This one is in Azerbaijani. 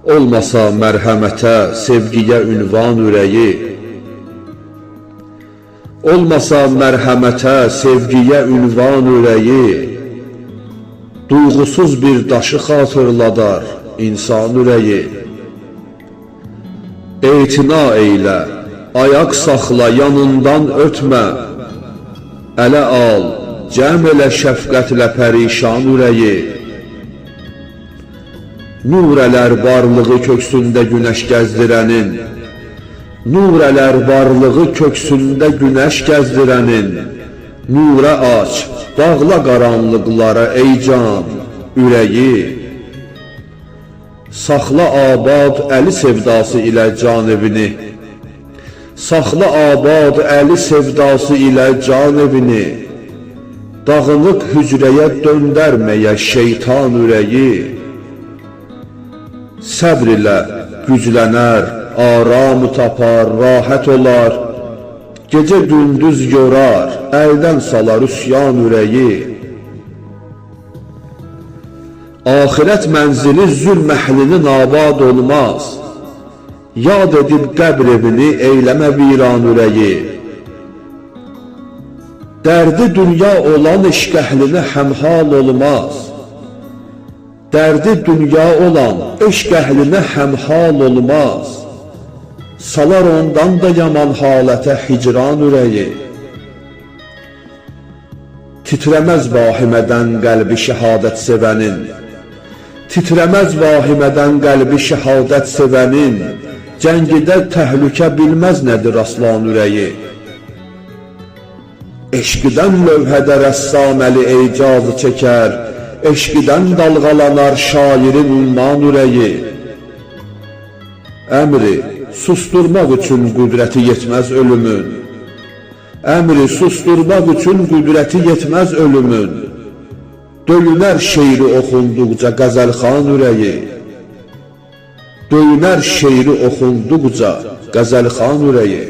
Olmasa mərhəmətə, sevgiyə ünvan ürəyi. Olmasa mərhəmətə, sevgiyə ünvan ürəyi. Duyğusuz bir daşı xatırladar insan ürəyi. Etina eylə, ayaq saxla, yanından ötmə. Ələ al, cəm elə şəfqətlə pərişan ürəyi. Nurələr varlığı köksündə günəş gəzdirənin, Nurələr varlığı köksündə günəş gəzdirənin, Nurə aç, bağla qaranlıqlara ey can, ürəyi. Saxla abad əli sevdası ilə canevini, Saxla abad əli sevdası ilə canevini, Dağınıq hücrəyə döndərməyə şeytan ürəyi. Səbr ilə güclənər, aramı tapar, rahat olar, gecə gündüz yorar, əldən salar üsyan ürəyi. Ahirət mənzili zülm əhlinin abad olmaz, yad edib qəbr evini eyləmə viran ürəyi. Dərdi dünya olan eşq əhlinə həmhal olmaz, Dərdi dünya olan eşq əhlinə həmhal olmaz, Salar ondan da yaman halətə hicran ürəyi. Titrəməz vahimədən qəlbi şəhadət sevənin, Titrəməz vahimədən qəlbi şəhadət sevənin, Cəngidə təhlükə bilməz nədir aslan ürəyi. Eşqidən lövhədə rəssam əli ecazı çəkər, Eşqidən dalğalanar şairin ünvan ürəyi. Əmri susturmaq üçün qüdrəti yetməz ölümün, Əmri susturmaq üçün qüdrəti yetməz ölümün, Döyünər şeiri oxunduqca qəzəlxan ürəyi. Döyünər şeiri oxunduqca qəzəlxan ürəyi.